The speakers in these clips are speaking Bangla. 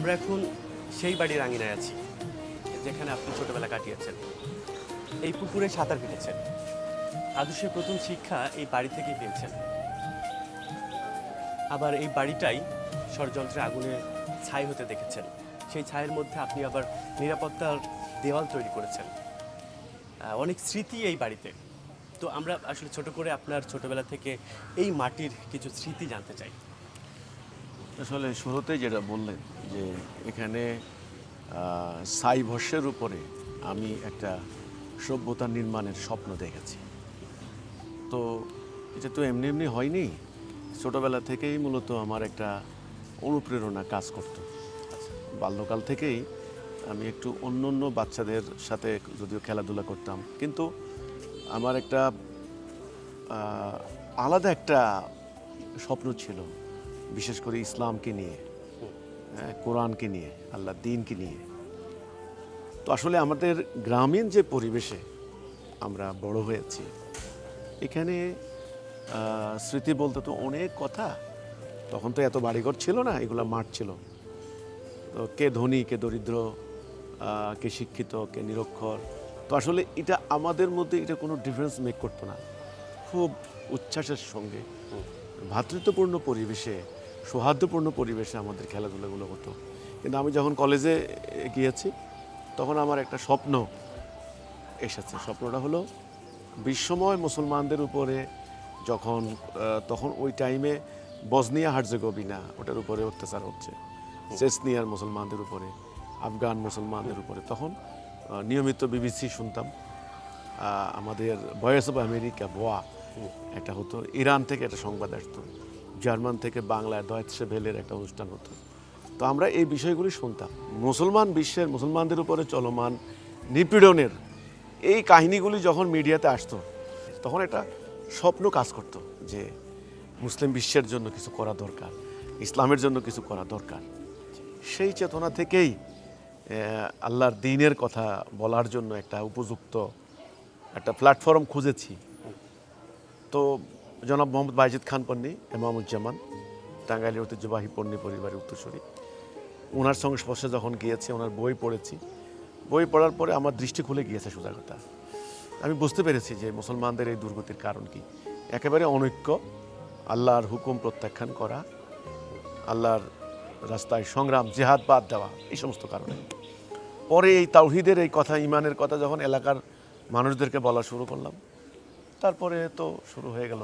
আমরা এখন সেই বাড়ির আঙিনায় আছি যেখানে আপনি ছোটবেলা কাটিয়েছেন। এই পুকুরে সাঁতার কেটেছেন। আদর্শের প্রথম শিক্ষা এই বাড়ি থেকেই পেয়েছেন। আবার এই বাড়িটাই ষড়যন্ত্রে আগুনে ছাই হতে দেখেছেন। সেই ছায়ের মধ্যে আপনি আবার নিরাপত্তার দেওয়াল তৈরি করেছেন। অনেক স্মৃতি এই বাড়িতে। তো আমরা আসলে ছোট করে আপনার ছোটবেলা থেকে এই মাটির কিছু স্মৃতি জানতে চাই। আসলে শুরুতেই যেটা বললেন যে এখানে ছাই ভস্যের উপরে আমি একটা সভ্যতা নির্মাণের স্বপ্ন দেখেছি। তো এটা তো এমনি এমনি হয়নি, ছোটোবেলা থেকেই মূলত আমার একটা অনুপ্রেরণা কাজ করত। বাল্যকাল থেকেই আমি একটু অন্য অন্য বাচ্চাদের সাথে যদিও খেলাধুলা করতাম, কিন্তু আমার একটা আলাদা একটা স্বপ্ন ছিল, বিশেষ করে ইসলামকে নিয়ে, কোরআনকে নিয়ে, আল্লাহর দ্বীনকে নিয়ে। তো আসলে আমাদের গ্রামীণ যে পরিবেশে আমরা বড় হয়েছি, এখানে স্মৃতি বলতে তো অনেক কথা। তখন তো এত বাড়িঘর ছিল না, এগুলো মাঠ ছিল। তো কে ধনী, কে দরিদ্র, কে শিক্ষিত, কে নিরক্ষর, তো আসলে এটা আমাদের মধ্যে এটা কোনো ডিফারেন্স মেক করতো না। খুব উচ্ছ্বাসের সঙ্গে ভ্রাতৃত্বপূর্ণ পরিবেশে, সৌহার্দ্যপূর্ণ পরিবেশে আমাদের খেলাধুলাগুলো হতো। কিন্তু আমি যখন কলেজে গিয়েছি তখন আমার একটা স্বপ্ন এসেছে। স্বপ্নটা হলো বিশ্বময় মুসলমানদের উপরে যখন তখন ওই টাইমে বসনিয়া হার্জেগোভিনা ওটার উপরে অত্যাচার হচ্ছে, চেচনিয়ার মুসলমানদের উপরে, আফগান মুসলমানদের উপরে, তখন নিয়মিত বিবিসি শুনতাম। আমাদের ভয়েস অফ আমেরিকা ভোয়া একটা হতো, ইরান থেকে একটা সংবাদ আসতো, জার্মান থেকে বাংলায় ডয়েচে ভেলের একটা অনুষ্ঠান হতো। তো আমরা এই বিষয়গুলি শুনতাম। মুসলমান বিশ্বের মুসলমানদের উপরে চলমান নিপীড়নের এই কাহিনীগুলি যখন মিডিয়াতে আসতো তখন একটা স্বপ্ন কাজ করত যে মুসলিম বিশ্বের জন্য কিছু করা দরকার, ইসলামের জন্য কিছু করা দরকার। সেই চেতনা থেকেই আল্লাহর দ্বীনের কথা বলার জন্য একটা উপযুক্ত একটা প্ল্যাটফর্ম খুঁজেছি। তো জনাব মোহাম্মদ বাইজিদ খান পন্নী, ইমামুজ্জামান, টাঙ্গাইলের ঐতিহ্যবাহী পন্নী পরিবারের উত্তরসূরি, ওনার সংস্পর্শে যখন গিয়েছি, ওনার বই পড়েছি। বই পড়ার পরে আমার দৃষ্টি খুলে গিয়েছে সোজা কথা। আমি বুঝতে পেরেছি যে মুসলমানদের এই দুর্গতির কারণ কি। একেবারে অনৈক্য, আল্লাহর হুকুম প্রত্যাখ্যান করা, আল্লাহর রাস্তায় সংগ্রাম, জিহাদ বাদ দেওয়া, এই সমস্ত কারণে। পরে এই তাওহীদের এই কথা, ইমানের কথা যখন এলাকার মানুষদেরকে বলা শুরু করলাম, তারপরে তো শুরু হয়ে গেল।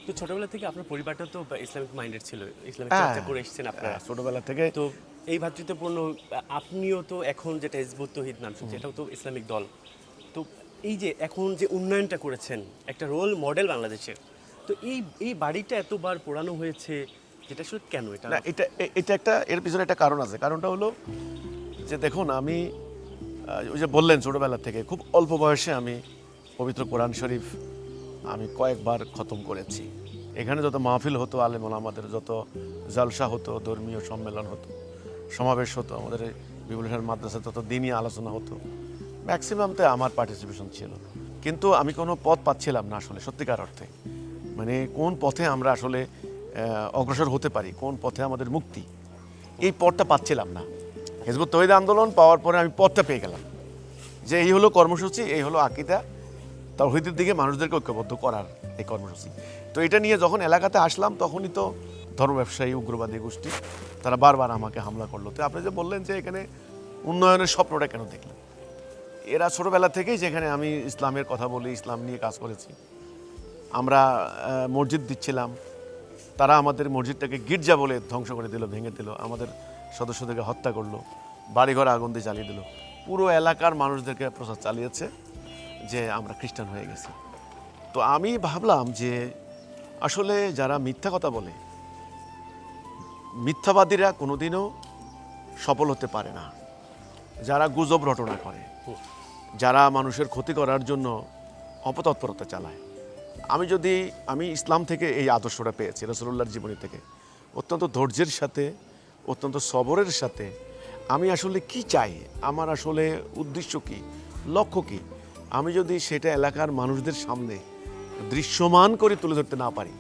তো ছোটবেলা থেকে আপনার পরিবারটা তো ইসলামিক মাইন্ডেড ছিল, ইসলামিক চর্চা করে এসেছেন আপনারা ছোটবেলা থেকে। তো এই ভ্রাতৃত্বপূর্ণ, আপনিও তো এখন যেটা হিজবুত তৌহিদ নাম শুনছি, এটাও তো ইসলামিক দল। তো এই যে এখন যে উন্নয়নটা করেছেন, একটা রোল মডেল বাংলাদেশের, তো এই বাড়িটা এতবার পোড়ানো হয়েছে, যেটা আসলে কেন? এটা একটা, এর পিছনে একটা কারণ আছে। কারণটা হলো যে দেখুন, আমি ওই যে বললেন ছোটবেলা থেকে খুব অল্প বয়সে আমি পবিত্র কোরআন শরীফ আমি কয়েকবার খতম করেছি। এখানে যত মাহফিল হতো, আলেম ওলামাদের যত জালসা হতো, ধর্মীয় সম্মেলন হতো, সমাবেশ হতো, আমাদের বিপুল মাদ্রাসায় তত দিনই আলোচনা হতো, ম্যাক্সিমামতে আমার পার্টিসিপেশন ছিল। কিন্তু আমি কোনো পথ পাচ্ছিলাম না আসলে সত্যিকার অর্থে। মানে কোন পথে আমরা আসলে অগ্রসর হতে পারি, কোন পথে আমাদের মুক্তি, এই পথটা পাচ্ছিলাম না। হিজবুত তৌহিদ আন্দোলন পাওয়ার পরে আমি পথটা পেয়ে গেলাম যে এই হলো কর্মসূচি, এই হলো আকীদা, তাওহীদের দিকে মানুষদেরকে ঐক্যবদ্ধ করার এই কর্মসূচি। তো এটা নিয়ে যখন এলাকাতে আসলাম তখনই তো ধর্ম ব্যবসায়ী, উগ্রবাদী গোষ্ঠী তারা বারবার আমাকে হামলা করলো। তো আপনি যে বললেন যে এখানে উন্নয়নের স্বপ্নটা কেন দেখলেন, এরা ছোটোবেলা থেকেই যেখানে আমি ইসলামের কথা বলি, ইসলাম নিয়ে কাজ করেছি, আমরা মসজিদ দিচ্ছিলাম, তারা আমাদের মসজিদটাকে গির্জা বলে ধ্বংস করে দিল, ভেঙে দিল, আমাদের সদস্যদেরকে হত্যা করলো, বাড়িঘরে আগুন দিয়ে জ্বালিয়ে দিল, পুরো এলাকার মানুষদেরকে প্রচার চালিয়েছে যে আমরা খ্রিস্টান হয়ে গেছি। তো আমি ভাবলাম যে আসলে যারা মিথ্যা কথা বলে, মিথ্যাবাদীরা কোনোদিনও সফল হতে পারে না। যারা গুজব রটনা করে, যারা মানুষের ক্ষতি করার জন্য অপতৎপরতা চালায়, আমি ইসলাম থেকে এই আদর্শটা পেয়েছি, রাসূলুল্লাহর জীবনী থেকে। অত্যন্ত ধৈর্যের সাথে, অত্যন্ত সবরের সাথে আমি আসলে কি চাই, আমার আসলে উদ্দেশ্য কি, লক্ষ্য কি, আমি যদি সেটা এলাকার মানুষদের সামনে দৃশ্যমান করে তুলে ধরতে না পারি,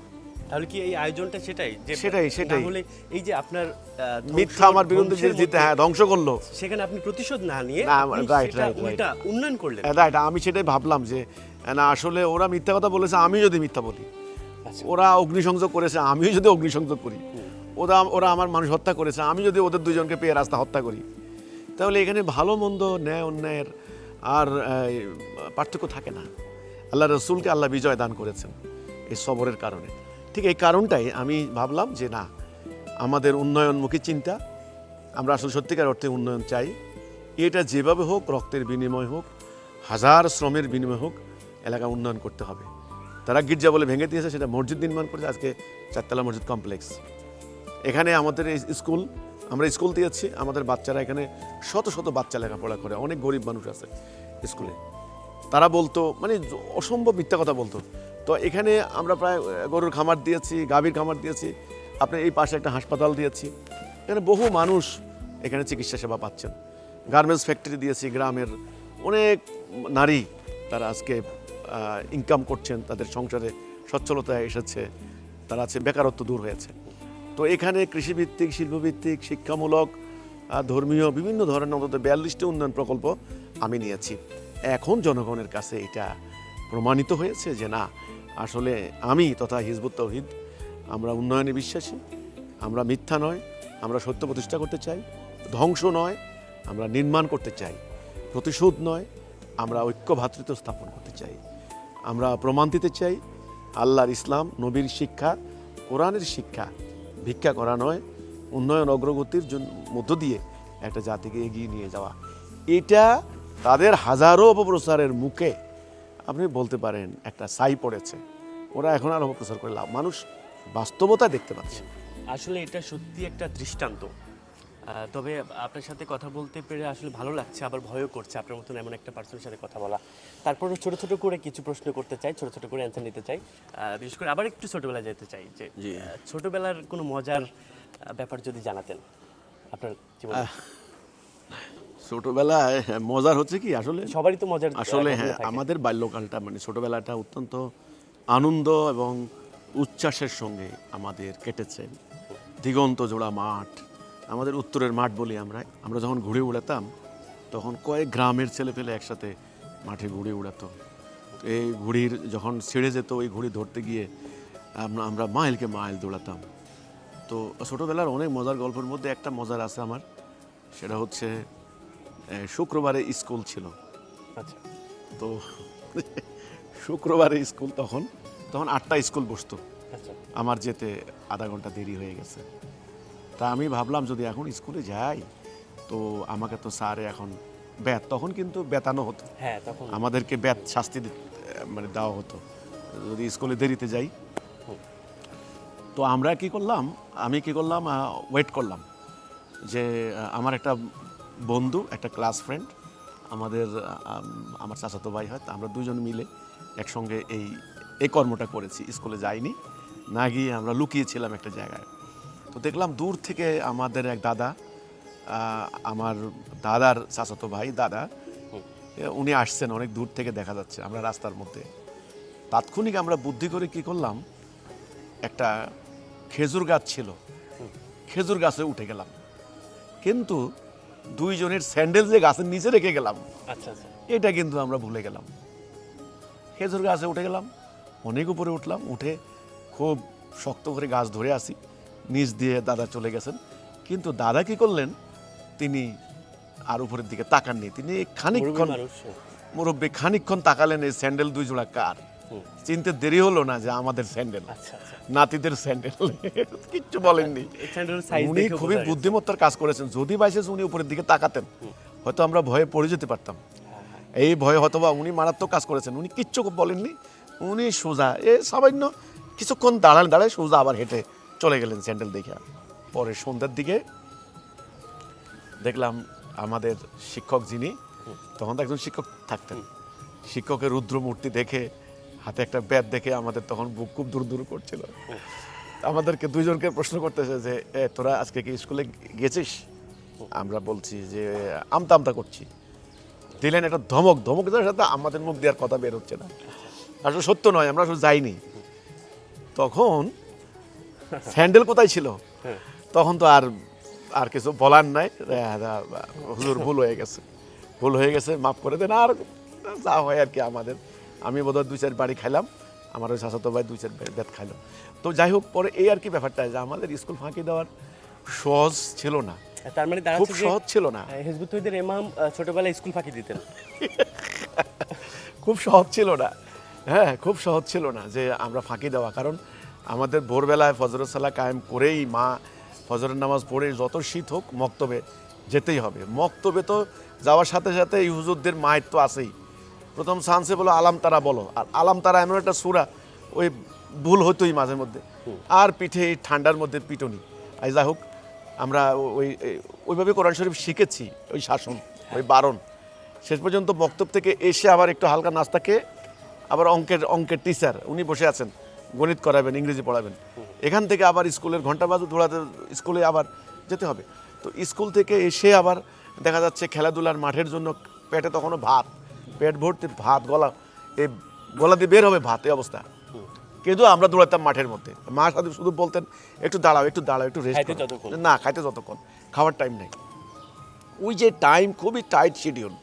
তাহলে কি এই আয়োজনটা সেটাই যে সেটাই। তাহলে এই যে আপনার মিথ্যা আমার বিরুদ্ধে যে জিতে ধ্বংস করলো, সেখানে আপনি প্রতিশোধ না নিয়ে না, আপনি right, সেটা right. উল্টা উন্নয়ন করলেন। রাইট, আমি সেটাই ভাবলাম যে না, আসলে ওরা মিথ্যা কথা বলেছে, আমি যদি মিথ্যা বলি, আচ্ছা। ওরা অগ্নিসংযোগ করেছে, আমিও যদি অগ্নিসংযোগ করি, ওরা আমার মানুষ হত্যা করেছে, আমি যদি ওদের দুজনকে পেয়ে রাস্তা হত্যা করি, তাহলে এখানে ভালো মন্দ ন্যায় অন্যায়ের আর পার্থক্য থাকে না। আল্লাহ রসুলকে আল্লাহ বিজয় দান করেছেন এই সবরের কারণে। ঠিক এই কারণটাই আমি ভাবলাম যে না, আমাদের উন্নয়নমুখী চিন্তা, আমরা আসলে সত্যিকার অর্থে উন্নয়ন চাই। এটা যেভাবে হোক, রক্তের বিনিময় হোক, হাজার শ্রমের বিনিময় হোক, এলাকা উন্নয়ন করতে হবে। তারা গির্জা বলে ভেঙে দিয়েছে, সেটা মসজিদ নির্মাণ করেছে, আজকে 4 তলা মসজিদ কমপ্লেক্স। এখানে আমাদের এই স্কুল, আমরা স্কুল দিয়েছি, আমাদের বাচ্চারা এখানে শত শত বাচ্চা লেখাপড়া করে, অনেক গরিব মানুষ আছে স্কুলে। তারা বলতো মানে অসম্ভব মিথ্যা কথা বলতো। তো এখানে আমরা প্রায় গরুর খামার দিয়েছি, গাভীর খামার দিয়েছি, আপনার এই পাশে একটা হাসপাতাল দিয়েছি, এখানে বহু মানুষ এখানে চিকিৎসা সেবা পাচ্ছেন। গার্মেন্টস ফ্যাক্টরি দিয়েছি, গ্রামের অনেক নারী তারা আজকে ইনকাম করছেন, তাদের সংসারে সচ্ছলতা এসেছে, তারা আছে বেকারত্ব দূর হয়েছে। তো এখানে কৃষিভিত্তিক, শিল্পভিত্তিক, শিক্ষামূলক, ধর্মীয় বিভিন্ন ধরনের অন্তত 42টি উন্নয়ন প্রকল্প আমি নিয়েছি। এখন জনগণের কাছে এটা প্রমাণিত হয়েছে যে না, আসলে আমি তথা হিজবুত তৌহিদ আমরা উন্নয়নে বিশ্বাসী, আমরা মিথ্যা নয়, আমরা সত্য প্রতিষ্ঠা করতে চাই, ধ্বংস নয় আমরা নির্মাণ করতে চাই, প্রতিশোধ নয় আমরা ঐক্য ভ্রাতৃত্ব স্থাপন করতে চাই। আমরা প্রমাণ দিতে চাই আল্লাহর ইসলাম, নবীর শিক্ষা, কোরআনের শিক্ষা ভিক্ষা করা নয়, উন্নয়ন অগ্রগতির মধ্য দিয়ে একটা জাতিকে এগিয়ে নিয়ে যাওয়া। এটা তাদের হাজারো অপপ্রচারের মুখে আপনি বলতে পারেন একটা ছাই পড়েছে। ওরা এখন আর অপপ্রচার করে লাভ, মানুষ বাস্তবতা দেখতে পাচ্ছে। আসলে এটা সত্যি একটা দৃষ্টান্ত। তবে আপনার সাথে কথা বলতে পেরে আসলে ভালো লাগছে, আবার ভয়ও করছে আপনার মতন এমন একটা পার্সনের সাথে কথা বলা। তারপরে ছোট ছোট করে কিছু প্রশ্ন করতে চাই, ছোট ছোট করে অ্যান্সার নিতে চাই। বিশেষ করে আবার একটু ছোটবেলায় যেতে চাই, যে ছোটবেলার কোনো মজার ব্যাপার যদি জানাতেন আপনার জীবনে। ছোটবেলায় মজার হচ্ছে কি, আসলে সবারই তো মজার আসলে ঘটনা হ্যাঁ, থাকে। আমাদের বাল্যকালটা মানে ছোটবেলাটা অত্যন্ত আনন্দ এবং উচ্ছ্বাসের সঙ্গে আমাদের কেটেছে। দিগন্ত জোড়া মাঠ, আমাদের উত্তরের মাঠ বলি আমরা যখন ঘুড়ি উড়াতাম তখন কয়েক গ্রামের ছেলেপেলে একসাথে মাঠে ঘুড়ি উড়াতো। এই ঘুড়ির যখন ছেড়ে যেত, ওই ঘুড়ি ধরতে গিয়ে আমরা মাইলকে মাইল দৌড়াতাম। তো ছোটোবেলার অনেক মজার গল্পের মধ্যে একটা মজার আছে আমার, সেটা হচ্ছে শুক্রবারে স্কুল ছিল। আচ্ছা। তো শুক্রবারে স্কুল, তখন 8টা স্কুল বসতো, আচ্ছা। আমার যেতে আধা ঘন্টা দেরি হয়ে গেছে। তা আমি ভাবলাম যদি এখন স্কুলে যাই তো আমাকে তো স্যারে এখন তখন কিন্তু বেতানো হতো, হ্যাঁ, তখন আমাদেরকে শাস্তি মানে দেওয়া হতো যদি স্কুলে দেরিতে যাই। তো আমি কি করলাম ওয়েট করলাম যে আমার একটা বন্ধু, একটা ক্লাস ফ্রেন্ড, আমার চাচাতো ভাই হয়, আমরা দুজন মিলে একসঙ্গে এই কর্মটা করেছি। স্কুলে যাইনি, না গিয়ে আমরা লুকিয়েছিলাম একটা জায়গায়। তো দেখলাম দূর থেকে আমাদের এক দাদা, আমার দাদার চাচাতো ভাই দাদা, উনি আসছেন, অনেক দূর থেকে দেখা যাচ্ছে, আমরা রাস্তার মধ্যে। তাৎক্ষণিক আমরা বুদ্ধি করে কি করলাম, একটা খেজুর গাছ ছিল, খেজুর গাছে উঠে গেলাম, কিন্তু দুইজনের স্যান্ডেল যে গাছের নিচে রেখে গেলাম, আচ্ছা আচ্ছা, এটা কিন্তু আমরা ভুলে গেলাম। খেজুর গাছে উঠে গেলাম, অনেক উপরে উঠলাম, উঠে খুব শক্ত করে গাছ ধরে আসি, নিচ দিয়ে দাদা চলে গেছেন। কিন্তু দাদা কি করলেন, তিনি আর উপরের দিকে তাকাননি, তিনি মুরব্বী খানিকক্ষণ তাকালেন, এই স্যান্ডেল 2 জোড়া কার। চিনতে দেরি হলো না যে আমাদের স্যান্ডেল, নাতিদের স্যান্ডেল, কিচ্ছু বলেননি। উনি খুবই বুদ্ধিমত্তার কাজ করেছেন। যদি বাইসেন্স উনি উপরের দিকে তাকাতেন, হয়তো আমরা ভয়ে পড়ে যেতে পারতাম। এই ভয়ে হয়তোবা উনি মারাত্মক কাজ করেছেন। উনি কিচ্ছু বলেননি, উনি সোজা সামান্য কিছুক্ষণ দাঁড়ায় সোজা আবার হেঁটে চলে গেলেন স্যান্ডেল দেখে। পরে সন্ধ্যার দিকে দেখলাম আমাদের শিক্ষক, যিনি তখন তো একজন শিক্ষক থাকতেন, শিক্ষকের রুদ্র মূর্তি দেখে, হাতে একটা ব্যাট দেখে আমাদের তখন বুক খুব দূর দূর করছিল। আমাদেরকে দুইজনকে প্রশ্ন করতেছে যে তোরা আজকে কি স্কুলে গেছিস? আমরা বলছি যে আমতা আমতা করছি। দিলেন একটা ধমকের সাথে আমাদের মুখ দেওয়ার কথা বের হচ্ছে না, আসলে সত্য নয়, আমরা আসলে যাইনি। তখন স্যান্ডেল কোথায় ছিল হ্যাঁ। তখন তো আর আর কিছু বলার নাই, হুজুর ভুল হয়ে গেছে মাফ করে দেন। আর যা হয় আর কি আমাদের, আমি বোধহয় 2-4 বাড়ি খাইলাম, আমার ওই চাচাতো ভাই 2-4 বেত খাইলো। তো যাই হোক, পরে এই আর কি ব্যাপারটা যে আমাদের স্কুল ফাঁকি দেওয়ার সহজ ছিল না, তার মানে খুব দাঁড়াচ্ছে যে সহজ ছিল না, হিজবুত তৌহিদের ইমাম ছোটবেলায় স্কুল ফাঁকি দিতেন। খুব সহজ ছিল না। হ্যাঁ, খুব সহজ ছিল না যে আমরা ফাঁকি দেওয়া, কারণ আমাদের ভোরবেলায় ফজরের সালাহ কায়েম করেই মা ফজরের নামাজ পড়ে যত শীত হোক মক্তবে যেতেই হবে। মক্তবে তো যাওয়ার সাথে সাথে এই হুজুরদের মায়ের তো আছেই, প্রথম সানসে বলো আলাম তারা বলো, আর আলাম তারা এমন একটা সূরা ওই ভুল হতোই মাঝে মধ্যে, আর পিঠে এই ঠান্ডার মধ্যে পিটনি। আর যাই হোক, আমরা ওইভাবে কোরআন শরীফ শিখেছি, ওই শাসন, ওই বারণ। শেষ পর্যন্ত বক্তব্য থেকে এসে আবার একটু হালকা নাস্তা খেয়ে আবার অঙ্কের টিচার উনি বসে আছেন, গণিত করাবেন, ইংরেজি পড়াবেন, এখান থেকে আবার স্কুলের ঘন্টা বাজু দৌড়াতে স্কুলে আবার যেতে হবে। তো স্কুল থেকে এসে আবার দেখা যাচ্ছে খেলাধুলার মাঠের জন্য পেটে তখনও ভাত, পেট ভর্তি ভাত, গলা দিয়ে বের হবে ভাত, এই অবস্থা। কিন্তু আমরা দৌড়াতাম মাঠের মধ্যে, মা সাথে শুধু বলতেন একটু দাঁড়াও একটু রেস্ট, না খাইতে যতক্ষণ, খাওয়ার টাইম নেই। ওই যে টাইম খুবই টাইট শিডিউল,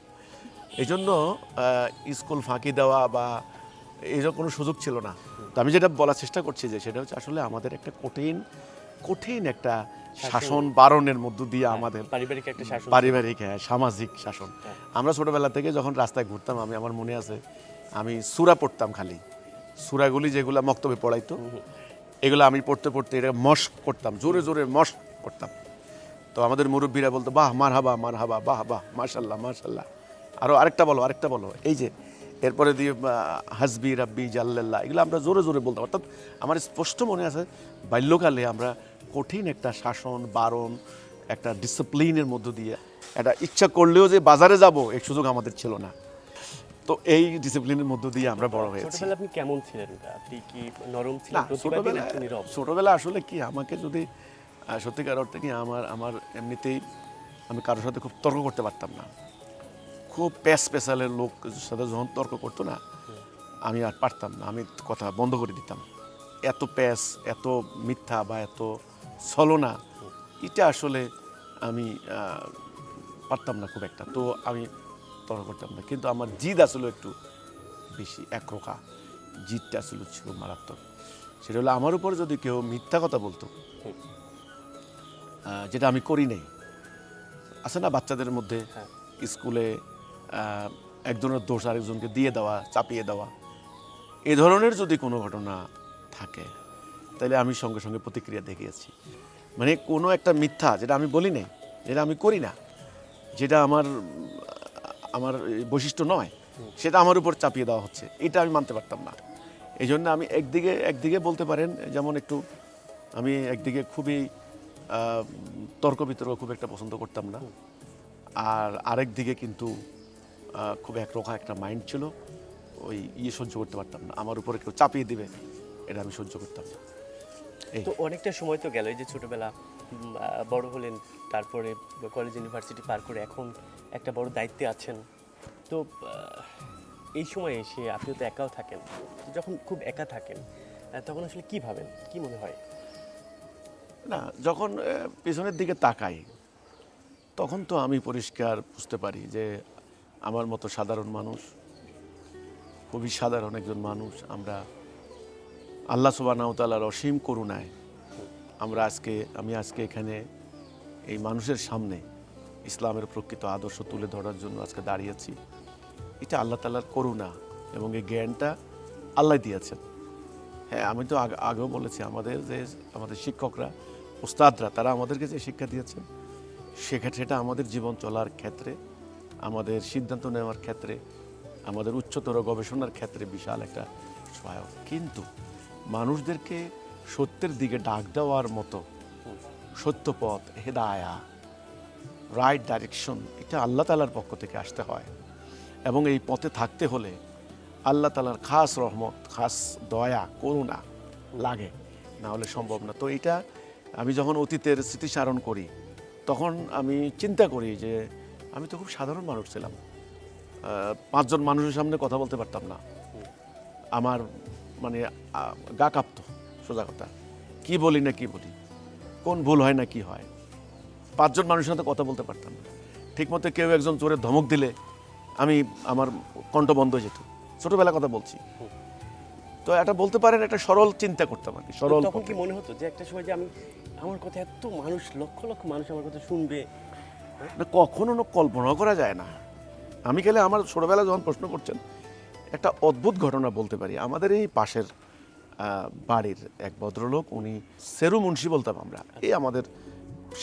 এই জন্য স্কুল ফাঁকি দেওয়া বা এইরকম কোনো সুযোগ ছিল না। তো আমি যেটা বলার চেষ্টা করছি যে সেটা হচ্ছে আসলে আমাদের একটা কঠিন একটা শাসন বারণের মধ্য দিয়ে আমাদের পারিবারিক সামাজিক শাসন। আমরা ছোটবেলা থেকে যখন রাস্তায় ঘুরতাম, আমার মনে আছে আমি সূরা পড়তাম, খালি সূরাগুলি যেগুলো মক্তবে পড়াইতো এগুলো আমি পড়তে পড়তে এটা মশক করতাম, জোরে জোরে মশক করতাম। তো আমাদের মুরব্বীরা বলতো বাহ মারহাবা, বাহ বাহ, মাশাল্লাহ মাশাল্লাহ, আরেকটা বলো, এই যে এরপরে দিয়ে হাসবি রাব্বি জাল্লাল্লাহ, এগুলো আমরা জোরে জোরে বলতাম। অর্থাৎ আমার স্পষ্ট মনে আছে বাল্যকালে আমরা কঠিন একটা শাসন বারণ, একটা ডিসিপ্লিনের মধ্য দিয়ে, একটা ইচ্ছা করলেও যে বাজারে যাব এই সুযোগ আমাদের ছিল না। তো এই ডিসিপ্লিনের মধ্য দিয়ে আমরা বড় হয়েছি। ছোটবেলায় আপনি কেমন ছিলেন? আপনি কি নরম ছিলেন? ছোটবেলা আসলে কি, আমাকে যদি সত্যিকার অর্থে কি আমার এমনিতেই আমি কারোর সাথে খুব তর্ক করতে পারতাম না। খুব পেশালের লোক সাথে যখন তর্ক করতো না, আমি আর পারতাম না, আমি কথা বন্ধ করে দিতাম। এত এত মিথ্যা বা এত ছলনা, এটা আসলে আমি পারতাম না খুব একটা। তো আমি তর্ক করতাম না, কিন্তু আমার জিদ আসলে একটু বেশি, একরোখা জিদটা আসলে ছিল মারাত্মক। সেটা হলো আমার উপর যদি কেউ মিথ্যা কথা বলতো, যেটা আমি করি নাই, আছে না বাচ্চাদের মধ্যে স্কুলে একজনের দোষ আরেকজনকে দিয়ে দেওয়া, চাপিয়ে দেওয়া, এ ধরনের যদি কোনো ঘটনা থাকে তাহলে আমি সঙ্গে সঙ্গে প্রতিক্রিয়া দেখিয়েছি। মানে কোনো একটা মিথ্যা যেটা আমি বলি নাই, যেটা আমি করি না, যেটা আমার বৈশিষ্ট্য নয়, সেটা আমার উপর চাপিয়ে দেওয়া হচ্ছে, এটা আমি মানতে পারতাম না। এই জন্য আমি একদিকে বলতে পারেন যেমন আমি একদিকে খুবই তর্ক বিতর্ক খুব একটা পছন্দ করতাম না, আর আরেক দিকে কিন্তু খুব একরোখা একটা মাইন্ড ছিল, ওই সহ্য করতে পারতাম না, আমার উপরে কেউ চাপিয়ে দিবে এটা আমি সহ্য করতাম না। তো অনেকটা সময় তো গেল, এই যে ছোটবেলা বড় হলেন, তারপরে কলেজ ইউনিভার্সিটি পার করে এখন একটা বড় দায়িত্বে আছেন। তো এই সময় এসে আপনি তো একাও থাকেন, যখন খুব একা থাকেন তখন আসলে কি ভাবেন, কি মনে হয়? না, যখন পেছনের দিকে তাকাই তখন তো আমি পরিষ্কার বুঝতে পারি যে আমার মতো সাধারণ মানুষ, খুবই সাধারণ একজন মানুষ, আমরা আল্লাহ সুবহানাহু ওয়া তাআলার অসীম করুণায় আমি আজকে এখানে এই মানুষের সামনে ইসলামের প্রকৃত আদর্শ তুলে ধরার জন্য আজকে দাঁড়িয়েছি। এটা আল্লাহ তাআলার করুণা এবং এই জ্ঞানটা আল্লাহ দিয়েছেন। হ্যাঁ, আমি তো আগেও বলেছি, আমাদের শিক্ষকরা, উস্তাদরা, তারা আমাদেরকে যে শিক্ষা দিয়েছেন সেটা আমাদের জীবন চলার ক্ষেত্রে, আমাদের সিদ্ধান্ত নেওয়ার ক্ষেত্রে, আমাদের উচ্চতর গবেষণার ক্ষেত্রে বিশাল একটা সহায়ক। কিন্তু মানুষদেরকে সত্যের দিকে ডাক দেওয়ার মতো সত্য পথ, হেদায়া, রাইট ডাইরেকশন, এটা আল্লাহ তাআলার পক্ষ থেকে আসতে হয়, এবং এই পথে থাকতে হলে আল্লাহ তাআলার খাস রহমত, খাস দয়া, করুণা লাগে, না হলে সম্ভব না। তো এটা আমি যখন অতীতের স্মৃতিচারণ করি তখন আমি চিন্তা করি যে আমি তো খুব সাধারণ মানুষ ছিলাম, 5 জন মানুষের সামনে কথা বলতে পারতাম না, আমার মানে গা কাঁপতো, সোজা কথা। কি বলি না কি বলি, কোন ভুল হয় না কি হয়। 5 জন মানুষের সাথে কথা বলতে পারতাম না ঠিকমতো। কেউ একজন জোরে ধমক দিলে আমার কণ্ঠ বন্ধ হয়ে যেত। ছোটবেলা কথা বলছি। তো এটা বলতে পারেন একটা সরল চিন্তা করতাম আর কি, সরল। তখন কি মনে হতো যে একটা সময় যে আমার কথা এত মানুষ, লক্ষ লক্ষ মানুষ আমার কথা শুনবে? না, কখনো কল্পনা করা যায় না। আমি গেলে আমার ছোটবেলা যখন প্রশ্ন করছেন, একটা অদ্ভুত ঘটনা বলতে পারি। আমাদের এই পাশের বাড়ির এক ভদ্রলোক, উনি সেরু মুন্সি বলতাম আমরা, এই আমাদের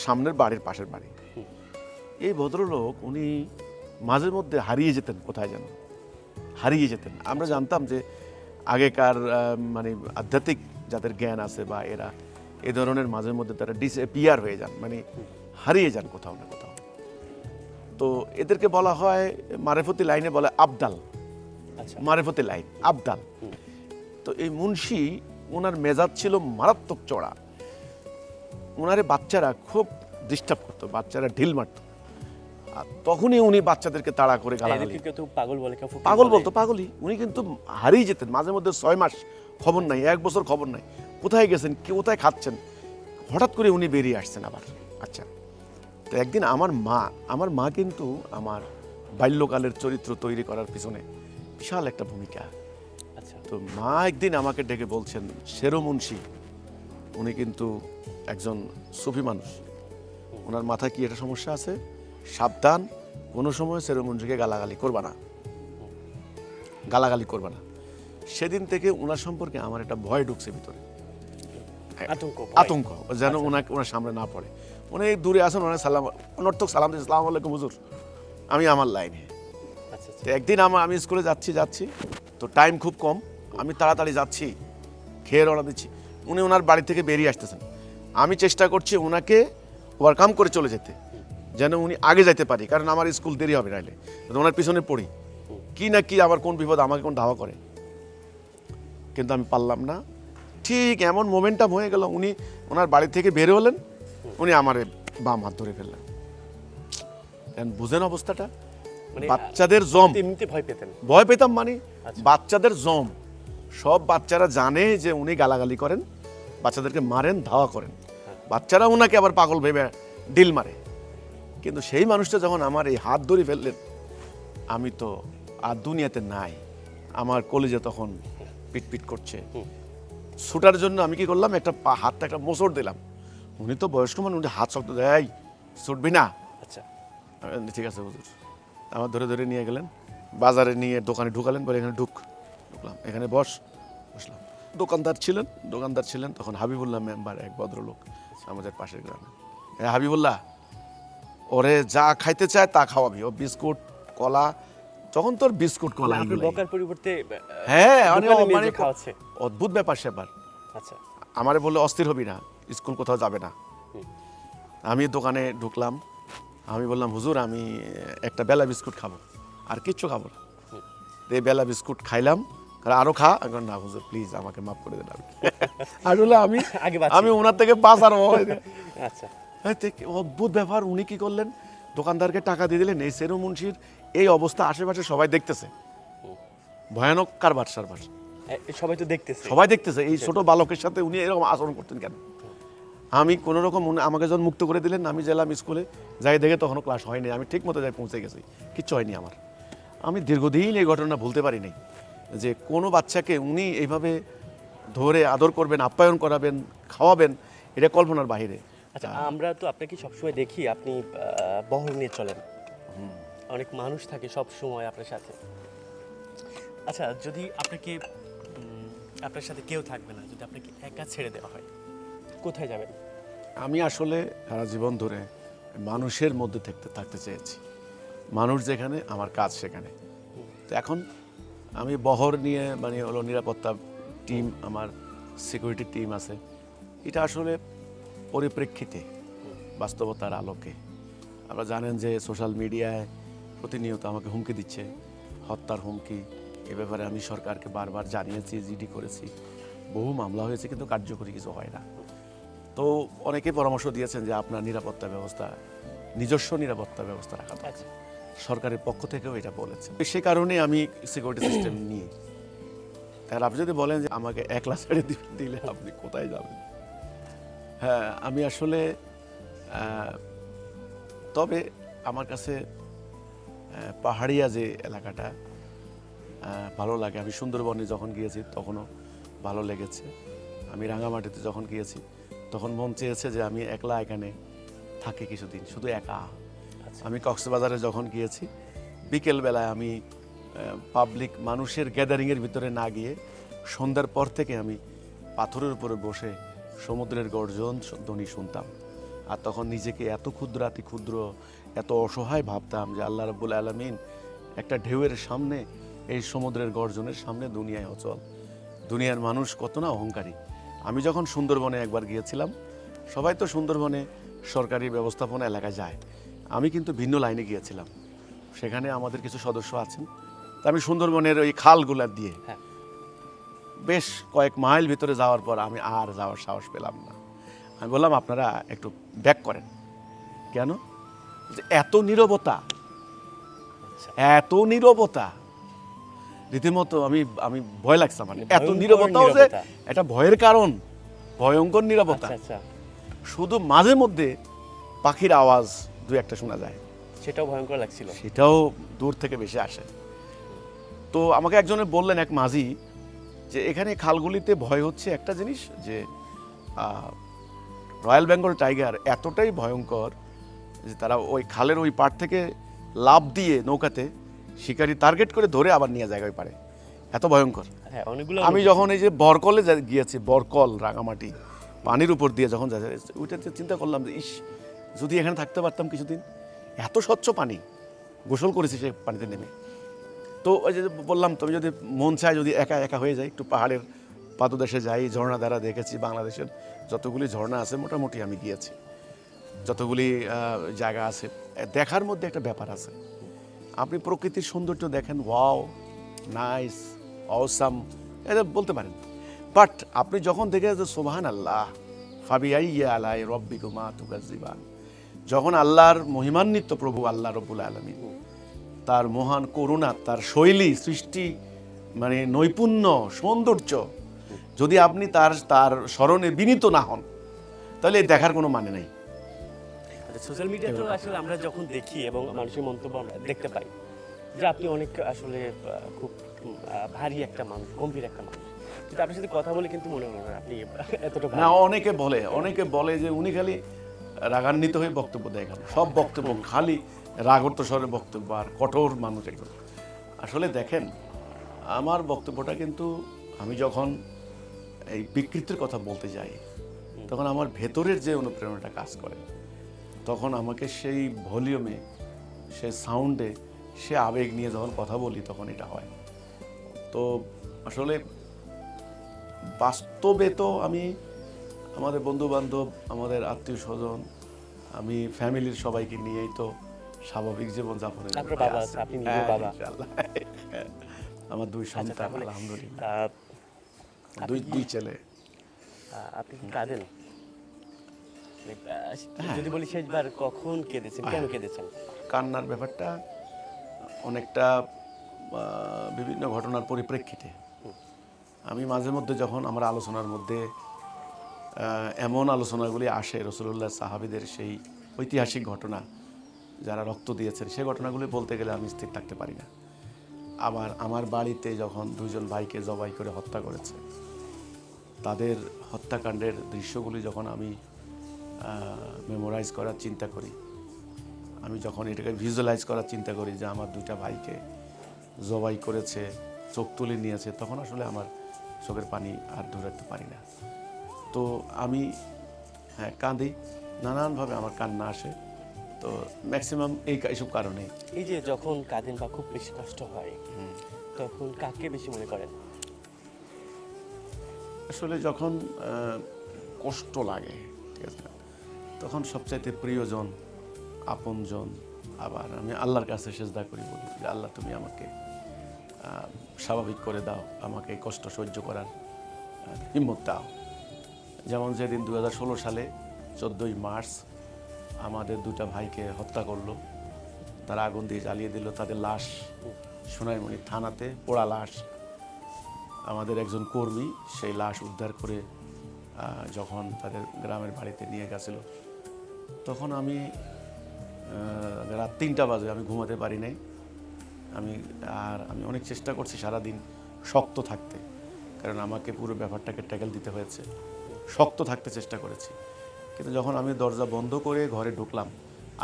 সামনের বাড়ির পাশের বাড়ি। এই ভদ্রলোক উনি মাঝে মধ্যে হারিয়ে যেতেন, কোথায় যেন হারিয়ে যেতেন। আমরা জানতাম যে আগেকার মানে আধ্যাত্মিক যাদের জ্ঞান আছে বা এরা এই ধরনের মাঝে মধ্যে তারা ডিসঅ্যাপিয়ার হয়ে যান, মানে হারিয়ে যান কোথাও না কোথাও। তো এদেরকে বলা হয় মারেফতি লাইনে বলে আবদাল। আচ্ছা। মারেফতি লাইন আবদাল। তো এই মুন্সি, ওনার মেজাজ ছিল মারাত্মক চড়া। ওনারে বাচ্চারা খুব ডিস্টার্ব করতো, বাচ্চারা ঢিল মারতো। আর তখনই উনি বাচ্চাদেরকে তাড়া করে গালাগালি। এদেরকে কেউ পাগল বলে, কেউ ফকির পাগল বলে। বলতো, পাগলই। উনি কিন্তু হারিয়ে যেতেন মাঝে মধ্যে, 6 মাস খবর নাই, 1 বছর খবর নাই, কোথায় গেছেন, কি কোথায় খাচ্ছেন। হঠাৎ করে উনি বেরিয়ে আসছেন আবার। আচ্ছা, তো একদিন আমার মা কিন্তু আমার বাল্যকালের চরিত্র তৈরি করার পিছনে বিশাল একটা ভূমিকা। আচ্ছা। তো মা একদিন আমাকে ডেকে বলছেন, শেরো মুন্সি উনি কিন্তু একজন সুফি মানুষ, ওনার মাথায় কি একটা সমস্যা আছে, সাবধান, কোনো সময় শেরো মুন্সিকে গালাগালি করবা না, গালাগালি করবা না। সেদিন থেকে ওনার সম্পর্কে আমার একটা ভয় ঢুকছে ভিতরে, আতঙ্ক, যেন ওনার সামনে না পড়ে। উনি দূরে আসেন, ওনার সালাম, অনর্থক সালাম দিয়েছে, সালাম আলাইকুম হুজুর, আমি আমার লাইনে। তো একদিন আমি স্কুলে যাচ্ছি, তো টাইম খুব কম, আমি তাড়াতাড়ি যাচ্ছি, খেয়ে রওনা দিচ্ছি। উনি ওনার বাড়ি থেকে বেরিয়ে আসতেছেন। আমি চেষ্টা করছি ওনাকে ওভারকাম করে চলে যেতে, যেন উনি আগে যাইতে পারি, কারণ আমার স্কুল দেরি হবে নাইলে। ওনার পিছনে পড়ি, কি না কি আবার কোন বিপদ আমাকে কোন ধাওয়া করে। কিন্তু আমি পারলাম না। ঠিক এমন মোমেন্টাম হয়ে গেল, উনি ওনার বাড়ি থেকে বের হলেন, উনি আমার বাম হাত ধরে ফেললেন। বুঝেন অবস্থাটা? বাচ্চাদের জম, এমনিতে ভয় পেতেন? ভয় পেতাম মানে বাচ্চাদের জম। সব বাচ্চারা জানে যে উনি গালাগালি করেন, বাচ্চাদেরকে মারেন, ধাওয়া করেন। বাচ্চারা ওনাকে আবার পাগল ভেবে ডিল মারে। কিন্তু সেই মানুষটা যখন আমার এই হাত ধরে ফেললেন, আমি তো আর দুনিয়াতে নাই। আমার কলিজা তখন পিটপিট করছে। ছুটার জন্য আমি কি করলাম, হাতটা একটা মোচড় দিলাম। উনি তো বয়স্ক মানুষ, উনি হাত শক্ত দেয়, ছুটবি না। আচ্ছা, ঠিক আছে হুজুর। আমার ধরে ধরে নিয়ে গেলেন, বাজারে নিয়ে দোকানে ঢুকালেন, বলে এখানে ঢুকলাম, এখানে বসলাম। দোকানদার ছিলেন তখন হাবিবুল্লাহ মেম্বার, এক ভদ্রলোক আমাদের পাশের গ্রামে। হাবিবুল্লাহ, ওরে যা খাইতে চায় তা খাওয়াবি, ও বিস্কুট কলা, তখন তোর বিস্কুট কলা বকার পরিবর্তে হ্যাঁ, মানে খাওয়াচ্ছে। অদ্ভুত ব্যাপার স্যাপার। আচ্ছা, আমারে বললে অস্থির হবি না, স্কুল কোথাও যাবে না। আমি দোকানে ঢুকলাম, আমি বললাম হুজুর আমি একটা বেলা বিস্কুট খাবো, আর কিচ্ছু খাবো না। এই বেলা বিস্কুট খাইলাম, আরো খা। না হুজুর প্লিজ আমাকে মাফ করে দেন। আসলে আমি ওনার থেকে বাঁচার। আচ্ছা, অদ্ভুত ব্যাপার। উনি কি করলেন, দোকানদারকে টাকা দিয়ে দিলেন। এই সেরু মুন্সির এই অবস্থা আশেপাশে সবাই দেখতেছে, ভয়ানক কারবার সারবার, সবাই দেখতেছে এই ছোট বালকের সাথে উনি এরকম আচরণ করতেন কেন। আমি কোনো রকম আমাকে যখন মুক্ত করে দিলেন, আমি গেলাম স্কুলে, যাই দেখে তখনও ক্লাস হয়নি, আমি ঠিক মতো যাই পৌঁছে গেছি, কিচ্ছু হয়নি আমার। আমি দীর্ঘদিন এই ঘটনা ভুলতে পারিনি, যে কোনো বাচ্চাকে উনি এইভাবে ধরে আদর করবেন, আপ্যায়ন করাবেন, খাওয়াবেন, এটা কল্পনার বাহিরে। আচ্ছা, আমরা তো আপনাকে সবসময় দেখি আপনি বহর নিয়ে চলেন, অনেক মানুষ থাকে সব সময় আপনার সাথে। আচ্ছা, যদি আপনার সাথে কেউ থাকবে না, যদি আপনাকে একা ছেড়ে দেওয়া হয়, কোথায় যাবেন? আমি আসলে সারা জীবন ধরে মানুষের মধ্যে থাকতে চেয়েছি। মানুষ যেখানে, আমার কাজ সেখানে। তো এখন আমি বহর নিয়ে, মানে হলো নিরাপত্তা টিম, আমার সিকিউরিটি টিম আছে, এটা আসলে পরিপ্রেক্ষিতে, বাস্তবতার আলোকে। আপনারা জানেন যে সোশ্যাল মিডিয়ায় প্রতিনিয়ত আমাকে হুমকি দিচ্ছে, হত্যার হুমকি। এ ব্যাপারে আমি সরকারকে বারবার জানিয়েছি, জিডি করেছি, বহু মামলা হয়েছে, কিন্তু কার্যকরী কিছু হয় না। তো অনেকেই পরামর্শ দিয়েছেন যে আপনার নিরাপত্তা ব্যবস্থা, নিজস্ব নিরাপত্তা ব্যবস্থা রাখা দরকার। সরকারের পক্ষ থেকেও এটা বলেছে। সে কারণে আমি সিকিউরিটি সিস্টেম নিই। তাহলে আপনি যদি বলেন যে আমাকে একলা ছেড়ে দিলে আপনি কোথায় যাবেন? হ্যাঁ, আমি আসলে তবে আমার কাছে পাহাড়িয়া যে এলাকাটা ভালো লাগে। আমি সুন্দরবনে যখন গিয়েছি তখনও ভালো লেগেছে। আমি রাঙামাটিতে যখন গিয়েছি তখন মন চেয়েছে যে আমি একলা এখানে থাকি কিছুদিন, শুধু একা। আমি কক্সবাজারে যখন গিয়েছি বিকেলবেলায় আমি পাবলিক মানুষের গ্যাদারিংয়ের ভিতরে না গিয়ে সন্ধ্যার পর থেকে আমি পাথরের উপরে বসে সমুদ্রের গর্জন ধ্বনি শুনতাম। আর তখন নিজেকে এত ক্ষুদ্রাতি ক্ষুদ্র, এত অসহায় ভাবতাম যে আল্লাহ রাব্বুল আলামিন একটা ঢেউয়ের সামনে, এই সমুদ্রের গর্জনের সামনে দুনিয়ায় অচল। দুনিয়ার মানুষ কত না অহংকারী। আমি যখন সুন্দরবনে একবার গিয়েছিলাম, সবাই তো সুন্দরবনে সরকারি ব্যবস্থাপনা এলাকায় যায়, আমি কিন্তু ভিন্ন লাইনে গিয়েছিলাম। সেখানে আমাদের কিছু সদস্য আছেন, তা আমি সুন্দরবনের ওই খালগুলা দিয়ে হ্যাঁ। বেশ কয়েক মাইল ভিতরে যাওয়ার পর আমি আর যাওয়ার সাহস পেলাম না। আমি বললাম আপনারা একটু ব্যাক করেন। কেন? যে এত নীরবতা, আচ্ছা। এত নীরবতা, রীতিমতো আমি ভয় লাগছে আমার। এত ভয়ঙ্কর নীরবতাও যে নীরবতা। এটা ভয়ের কারণ, ভয়ঙ্কর নীরবতা। আচ্ছা আচ্ছা, শুধু মাঝে মধ্যে পাখির আওয়াজ দু একটা শোনা যায়, সেটাও ভয়ঙ্কর লাগছিল। সেটাও দূর থেকে বেশি আসে। তো আমাকে একজনে বললেন, এক মাঝি, যে এখানে খালগুলিতে ভয় হচ্ছে একটা জিনিস, যে রয়্যাল বেঙ্গল টাইগার এতটাই ভয়ঙ্কর যে তারা ওই খালের ওই পাড় থেকে লাফ দিয়ে নৌকাতে শিকারি টার্গেট করে ধরে আবার নিয়ে যায় ওই পারে, এত ভয়ঙ্কর। হ্যাঁ, অনেকগুলো আমি যখন এই যে বরকলে গিয়েছি, বরকল রাঙামাটি পানির উপর দিয়ে যখন যাচ্ছে, ওইটাতে চিন্তা করলাম যে ইস, যদি এখানে থাকতে পারতাম কিছুদিন, এত স্বচ্ছ পানি, গোসল করেছি সে পানিতে নেমে। তো ওই যে বললাম, তুমি যদি মন চায়, যদি একা একা হয়ে যায়, একটু পাহাড়ের পাদদেশে যাই, ঝর্ণা দ্বারা দেখেছি বাংলাদেশের যতগুলি ঝর্ণা আছে মোটামুটি আমি গিয়েছি, যতগুলি জায়গা আছে, দেখার মধ্যে একটা ব্যাপার আছে। আপনি প্রকৃতির সৌন্দর্য দেখেন, ওয়াও, নাইস, অসাম, এটা বলতে পারেন। বাট আপনি যখন দেখে যে সুবহানাল্লাহ ফাবিআইয়ি আলাই রব্বিকুমা তুকাজ্জিবান, যখন আল্লাহর মহিমান্বিত প্রভু আল্লাহ রব্বুল আলামিন, তার মহান করুণা, তার শৈলী, সৃষ্টি, মানে নৈপুণ্য, সৌন্দর্য, যদি আপনি তার স্মরণে বিনীত না হন, তাহলে এই দেখার কোনো মানে নেই। আচ্ছা, সোশ্যাল মিডিয়াতেও আসলে আমরা যখন দেখি এবং মানুষের মন্তব্য আমরা দেখতে পাই যে আপনি অনেক আসলে খুব ভারী একটা মানুষ, গম্ভীর একটা মানুষ, কিন্তু আপনার সাথে কথা বলে কিন্তু মনে হলো না আপনি এতটা না, ভারী। অনেকে বলে যে উনি খালি রাগান্বিত হয়ে বক্তব্য দেয়, কেন সব বক্তব্য খালি রাগর্ত স্বরে বক্তব্য, আর কঠোর মানুষ একজন। আসলে দেখেন, আমার বক্তব্যটা কিন্তু, আমি যখন এই বিকৃতির কথা বলতে যাই, তখন আমার ভেতরের যে অনুপ্রেরণাটা কাজ করে, তখন আমাকে সেই ভলিউমে, সে সাউন্ডে, সে আবেগ নিয়ে যখন কথা বলি, তখন এটা হয়। তো আসলে বাস্তবে তো আমি আমাদের বন্ধু বান্ধব, আমাদের আত্মীয় স্বজন, আমি ফ্যামিলির সবাইকে নিয়েই তো স্বাভাবিক জীবন যাপনের আপনার বাবা আছে, আপনি নিজের বাবা। আমার দুই সন্তান, তাহলে, আলহামদুলিল্লাহ, আপনি দুই ছেলে। আপনি কি কাঁদেন? যদি বলি শেষবার কখন কেঁদেছেন, কেন কেঁদেছেন? কান্নার ব্যাপারটা অনেকটা বিভিন্ন ঘটনার পরিপ্রেক্ষিতে। আমি মাঝে মধ্যে যখন আমার আলোচনার মধ্যে এমন আলোচনাগুলি আসে, রাসূলুল্লাহ সাহাবীদের সেই ঐতিহাসিক ঘটনা, যারা রক্ত দিয়েছেন, সেই ঘটনাগুলি বলতে গেলে আমি স্থির থাকতে পারি না। আবার আমার বাড়িতে যখন দুইজন ভাইকে জবাই করে হত্যা করেছে, তাদের হত্যাকাণ্ডের দৃশ্যগুলি যখন আমি মেমোরাইজ করার চিন্তা করি, আমি যখন এটাকে ভিজুয়ালাইজ করার চিন্তা করি যে আমার দুইটা ভাইকে জবাই করেছে, চোখ তুলে নিয়েছে, তখন আসলে আমার চোখের পানি আর ধরে রাখতে পারি না। তো আমি কাঁদি, নানানভাবে আমার কান্না আসে। তো ম্যাক্সিমাম এইসব কারণেই। এই যে যখন কাঁদেন বা খুব বেশি কষ্ট হয়, তখন কাকে বেশি মনে করেন? আসলে যখন কষ্ট লাগে, ঠিক আছে, তখন সবচাইতে প্রিয়জন, আপনজন, আবার আমি আল্লাহর কাছে সেজদা করি, বলি যে আল্লাহ, তুমি আমাকে স্বাভাবিক করে দাও, আমাকে কষ্ট সহ্য করার হিম্মত দাও। যেমন যেদিন 2016 সালে 14ই মার্চ আমাদের দুটা ভাইকে হত্যা করলো, তারা আগুন দিয়ে জ্বালিয়ে দিল, তাদের লাশ সোনাইমণি থানাতে পোড়া লাশ। আমাদের একজন কর্মী সেই লাশ উদ্ধার করে যখন তাদের গ্রামের বাড়িতে নিয়ে গেছিল, তখন আমি রাত 3টা বাজে, আমি ঘুমাতে পারি নাই। আমি অনেক চেষ্টা করছি সারাদিন শক্ত থাকতে, কারণ আমাকে পুরো ব্যাপারটাকে ট্যাকেল দিতে হয়েছে। শক্ত থাকতে চেষ্টা করেছি, কিন্তু যখন আমি দরজা বন্ধ করে ঘরে ঢুকলাম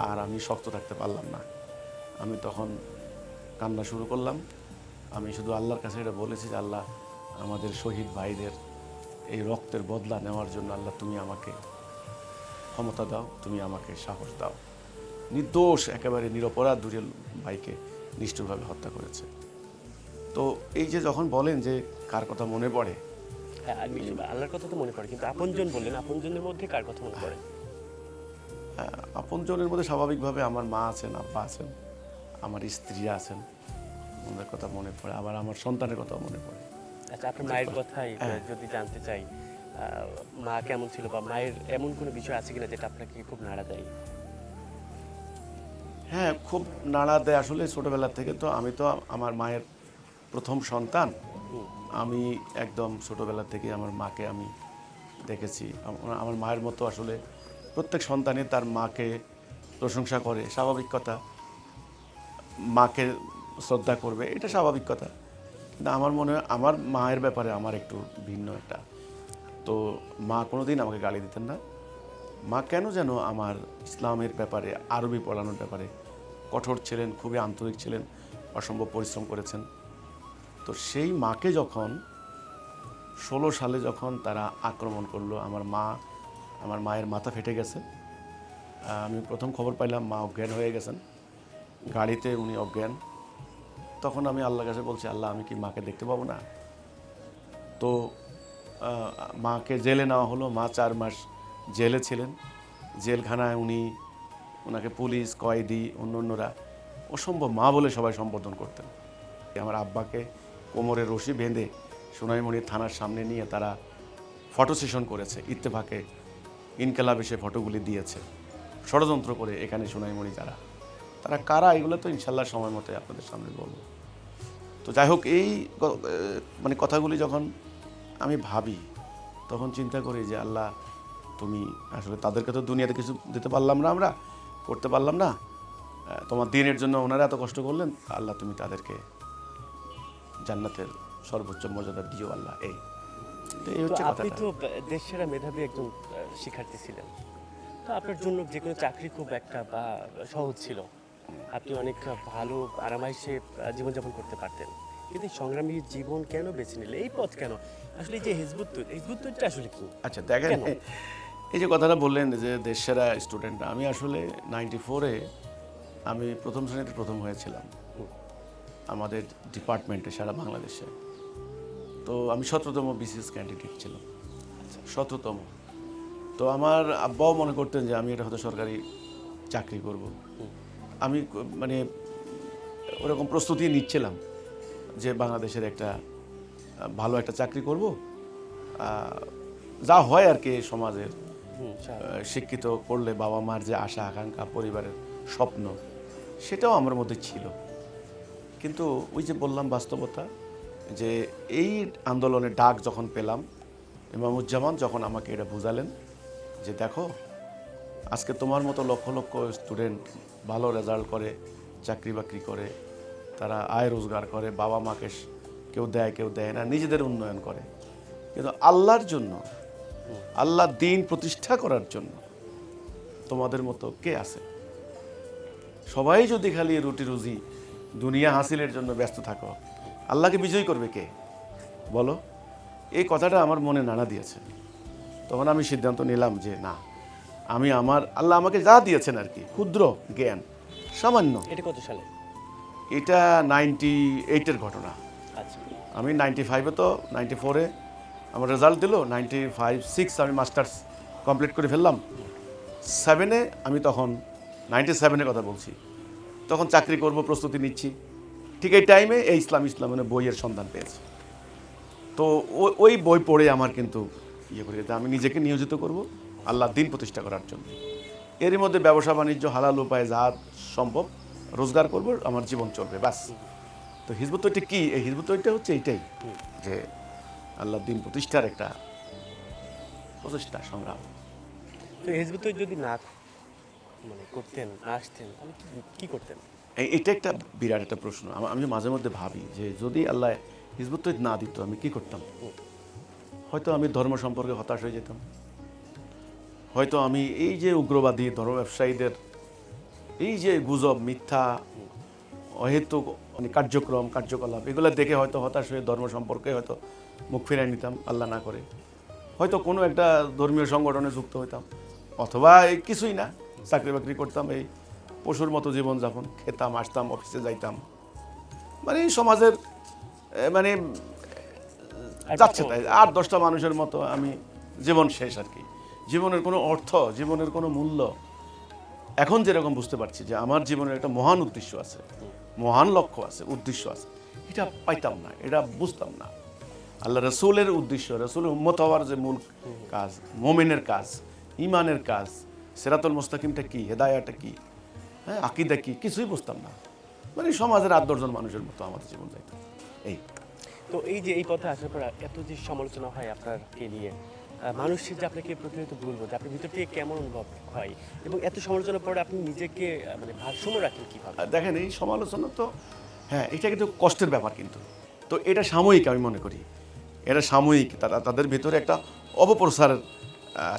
আর আমি শক্ত থাকতে পারলাম না। আমি তখন কান্না শুরু করলাম। আমি শুধু আল্লাহর কাছে এটা বলেছি যে আল্লাহ, আমাদের শহীদ ভাইদের এই রক্তের বদলা নেওয়ার জন্য আল্লাহ তুমি আমাকে ক্ষমতা দাও, তুমি আমাকে সাহস দাও। নির্দোষ একেবারে নিরপরাধ দুটি ভাইকে নিষ্ঠুরভাবে হত্যা করেছে। তো এই যে যখন বলেন যে কার কথা মনে পড়ে, হ্যাঁ, আল্লাহর কথা তো মনে পড়ে, কিন্তু আপনজন বললেন, আপনজনের মধ্যে কার কথা মনে পড়ে? আপনজনের মধ্যে স্বাভাবিকভাবে আমার মা আছেন, আব্বা আছেন, আমার স্ত্রী আছেন, ওদের কথা মনে পড়ে। আবার আমার সন্তানের কথাও মনে পড়ে। আচ্ছা, আপনার মায়ের কথাই যদি জানতে চাই, মা কেমন ছিল, বা মায়ের এমন কোনো বিষয় আছে কিনা যেটা আপনাকে খুব নাড়া দেয়? হ্যাঁ, খুব নাড়া দেয়। আসলে ছোটোবেলা থেকে তো আমি তো আমার মায়ের প্রথম সন্তান। আমি একদম ছোটোবেলা থেকে আমার মাকে আমি দেখেছি। আমার মায়ের মতো আসলে প্রত্যেক সন্তানই তার মাকে প্রশংসা করে, স্বাভাবিক কথা। মাকে শ্রদ্ধা করবে, এটা স্বাভাবিক কথা। কিন্তু আমার মনে হয় আমার মায়ের ব্যাপারে আমার একটু ভিন্ন একটা। তো মা কোনোদিন আমাকে গালি দিতেন না। মা কেন যেন আমার ইসলামের ব্যাপারে, আরবি পড়ানোর ব্যাপারে কঠোর ছিলেন, খুবই আন্তরিক ছিলেন, অসম্ভব পরিশ্রম করেছেন। তো সেই মাকে যখন 16 সালে যখন তারা আক্রমণ করলো, আমার মায়ের মাথা ফেটে গেছে। আমি প্রথম খবর পাইলাম মা অজ্ঞান হয়ে গেছেন, গাড়িতে উনি অজ্ঞান। তখন আমি আল্লাহর কাছে বলছি, আল্লাহ, আমি কি মাকে দেখতে পাবো না? তো মাকে জেলে নেওয়া হলো। মা 4 মাস জেলে ছিলেন। জেলখানায় ওনাকে পুলিশ, কয়েদি, অন্যরা অসম্ভব মা বলে সবাই সম্বোধন করতেন। আমার আব্বাকে কোমরে রশি বেঁধে সোনাইমুড়ি থানার সামনে নিয়ে তারা ফটো সেশন করেছে। ইত্তেফাকে, ইনকালাবে সে ফটোগুলি দিয়েছে ষড়যন্ত্র করে। এখানে সোনাইমুড়ি তারা কারা, এগুলো তো ইনশাল্লাহ সময় মতো আপনাদের সামনে বলবো। তো যাই হোক, এই মানে কথাগুলি যখন আমি ভাবি, তখন চিন্তা করি যে আল্লাহ, তুমি আসলে তাদেরকে তো দুনিয়াতে কিছু দিতে পারলাম না, আমরা করতে পারলাম না। তোমার দিনের জন্য ওনারা এত কষ্ট করলেন, আল্লাহ তুমি তাদেরকে জান্নাতের সর্বোচ্চ মর্যাদা দিও আল্লাহ। এই হচ্ছে আপনি কথাটা। তো দেশ সেরা মেধাবী একজন শিক্ষার্থী ছিলেন, তো আপনার জন্য যে কোনো চাকরি খুব একটা বা সহজ ছিল। আপনি অনেক ভালো আরামাইশে জীবনযাপন করতে পারতেন, কিন্তু এই সংগ্রামী জীবন কেন বেছে নিলে, এই পথ কেন? আসলে এই যে হিজবুত্তরটা আসলে কি? আচ্ছা দেখেন, কেন? এই যে কথাটা বললেন যে দেশ সেরা স্টুডেন্ট, আমি আসলে 94-এ আমি প্রথম শ্রেণীতে প্রথম হয়েছিলাম আমাদের ডিপার্টমেন্টে সারা বাংলাদেশে। তো আমি 17তম বিসিএস ক্যান্ডিডেট ছিলাম, 17তম। তো আমার আব্বাও মনে করতেন যে আমি এটা হয়তো সরকারি চাকরি করব। আমি মানে ওরকম প্রস্তুতি নিচ্ছিলাম যে বাংলাদেশের একটা ভালো একটা চাকরি করব, যা হয় আর কি সমাজের। শিক্ষিত করলে বাবা মার যে আশা আকাঙ্ক্ষা, পরিবারের স্বপ্ন, সেটাও আমার মধ্যে ছিল। কিন্তু ওই যে বললাম বাস্তবতা, যে এই আন্দোলনের ডাক যখন পেলাম, ইমামুজ্জামান যখন আমাকে এটা বুঝালেন যে দেখো, আজকে তোমার মতো লক্ষ লক্ষ স্টুডেন্ট ভালো রেজাল্ট করে, চাকরি বাকরি করে, তারা আয় রোজগার করে, বাবা মাকে কেউ দেয় না, নিজেদের উন্নয়ন করে। কিন্তু আল্লাহর জন্য, আল্লাহ দ্বীন প্রতিষ্ঠা করার জন্য তোমাদের মতো কে আছে? সবাই যদি খালি রুটি রুজি দুনিয়া হাসিলের জন্য ব্যস্ত থাকো, আল্লাহকে বিজয় করবে কে বলো? এই কথাটা আমার মনে নাড়া দিয়েছে। তখন আমি সিদ্ধান্ত নিলাম যে না, আমি আল্লাহ আমাকে যা দিয়েছেন আর কি, ক্ষুদ্র জ্ঞান, সামান্য। এটা কত সালে? এটা 98-এর ঘটনা। আচ্ছা, আমি 95-এ, তো 94-এ আমার রেজাল্ট দিল, 95-6 আমি মাস্টার্স কমপ্লিট করে ফেললাম। 7-এ আমি তখন 97-এর কথা বলছি, তখন চাকরি করব প্রস্তুতি নিচ্ছি। ঠিক এই টাইমে এই ইসলামের বইয়ের সন্ধান পেয়েছি। তো ওই বই পড়ে আমার কিন্তু করে আমি নিজেকে নিয়োজিত করব আল্লাহ দ্বীন প্রতিষ্ঠা করার জন্য। এরই মধ্যে ব্যবসা বাণিজ্য হালাল উপায়ে যা সম্ভব রোজগার করব, আমার জীবন চলবে, বাস। তো হিজবুত কি? এই হিজবুত হচ্ছে এইটাই, যে আল্লাহ দ্বীন প্রতিষ্ঠার একটা প্রচেষ্টা সংগ্রাম। তো হিজবুত তৌহিদ যদি না মানে করতেন, না আসতেন, তাহলে কি করতেন? এটা একটা বিরাট একটা প্রশ্ন। আমি মাঝে মধ্যে ভাবি যে যদি আল্লাহ হিজবুত তৌহিদ না দিত আমি কি করতাম। হয়তো আমি ধর্ম সম্পর্কে হতাশ হয়ে যেতাম, হয়তো আমি এই যে উগ্রবাদী ধর্ম ব্যবসায়ীদের এই যে গুজব, মিথ্যা, অহেতুক মানে কার্যকলাপ এগুলো দেখে হয়তো হতাশ হয়ে ধর্ম সম্পর্কে হয়তো মুখ ফিরিয়ে নিতাম, আল্লাহ না করে। হয়তো কোনো একটা ধর্মীয় সংগঠনে যুক্ত হইতাম, অথবা এই কিছুই না, চাকরি বাকরি করতাম, এই পশুর মতো জীবনযাপন, খেতাম, আসতাম, অফিসে যাইতাম, মানে এই সমাজের মানে যাচ্ছে তাই 8-10টা মানুষের মতো আমি জীবন শেষ আর কি। জীবনের কোনো অর্থ, জীবনের কোনো মূল্য এখন যেরকম বুঝতে পারছি যে আমার জীবনের একটা মহান উদ্দেশ্য আছে, মহান লক্ষ্য আছে, উদ্দেশ্য আছে, এটা পাইতাম না, এটা বুঝতাম না। আল্লাহ রসুলের উদ্দেশ্য, রসুলের উম্মত হওয়ার যে মূল কাজ, মোমেনের কাজ, ইমানের কাজ, সিরাতুল মুস্তাকিমটা কি, হেদায়াটা কি, হ্যাঁ আকীদা কি, কিছুই বুঝতাম না। মানে সমাজের 8-10 জন মানুষের মতো আমাদের জীবন যাইত। এই তো এই যে এই পথে আসার পর এত যে সমালোচনা হয় আপনাকে নিয়ে, মানুষের যে আপনাকে প্রতিনিয়ত বলবো যে আপনার ভিতর থেকে কেমন অনুভব হয়, এবং এত সমালোচনার পরে আপনি নিজেকে মানে ভারসাম্য রাখেন কিভাবে? দেখেন এই সমালোচনা তো হ্যাঁ এটা কিন্তু কষ্টের ব্যাপার, কিন্তু তো এটা সাময়িক আমি মনে করি, এটা সাময়িক। তাদের ভিতরে একটা অপপ্রচার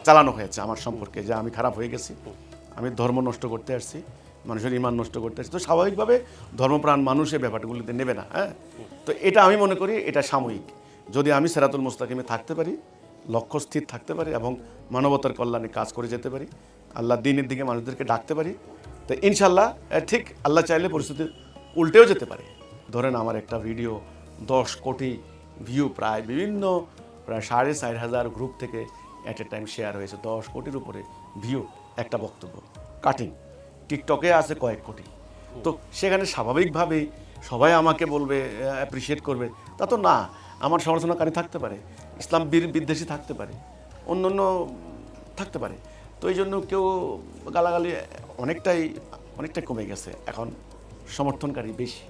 চালানো হয়েছে আমার সম্পর্কে, যে আমি খারাপ হয়ে গেছি, আমি ধর্ম নষ্ট করতে আসছি, মানুষের ইমান নষ্ট করতে আসছি। তো স্বাভাবিকভাবে ধর্মপ্রাণ মানুষ এই ব্যাপারগুলিতে নেবে না, হ্যাঁ। তো এটা আমি মনে করি এটা সাময়িক। যদি আমি সিরাতুল মুস্তাকিমে থাকতে পারি, লক্ষ্য স্থির থাকতে পারি এবং মানবতার কল্যাণে কাজ করে যেতে পারি, আল্লাহ দ্বীনের দিকে মানুষদেরকে ডাকতে পারি, তো ইনশাল্লাহ ঠিক আল্লাহ চাইলে পরিস্থিতি উল্টেও যেতে পারে। ধরেন আমার একটা ভিডিও 10 কোটি ভিউ, প্রায় বিভিন্ন প্রায় 4,500 গ্রুপ থেকে অ্যাট এ টাইম শেয়ার হয়েছে, 10 কোটির উপরে ভিউ একটা বক্তব্য, কাটিং। টিকটকে আছে কয়েক কোটি। তো সেখানে স্বাভাবিকভাবেই সবাই আমাকে বলবে, অ্যাপ্রিসিয়েট করবে, তা তো না। আমার সমালোচনাকারী থাকতে পারে, ইসলাম বিদ্বেষী থাকতে পারে, অন্য অন্য থাকতে পারে। তো এই জন্য কেউ গালাগালি অনেকটাই কমে গেছে, এখন সমর্থনকারী বেশি।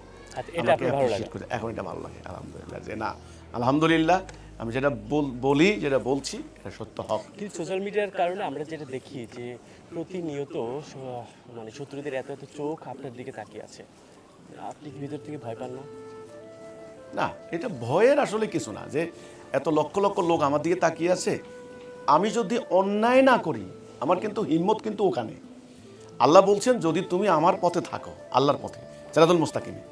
এটা আপনার ভালো লাগে? এখন এটা ভালো লাগে আলহামদুলিল্লাহ, যে না আলহামদুলিল্লাহ আমি যেটা বলি, যেটা বলছি এটা সত্য হক। কিন্তু সোশ্যাল মিডিয়ার কারণে আমরা যেটা দেখি যে প্রতিনিয়ত মানে শত্রুদের এত এত চোখ আপনার দিকে তাকিয়ে আছে, আপনি কি ভিতর থেকে ভয় পান না? না, এটা ভয়ের আসলে কিছু না, যে এত লক্ষ লক্ষ লোক আমার দিকে তাকিয়ে আছে। আমি যদি অন্যায় না করি, আমার কিন্তু হিম্মত কিন্তু ওখানে। আল্লাহ বলছেন যদি তুমি আমার পথে থাকো, আল্লাহর পথে সিরাতুল মুস্তাকিমে,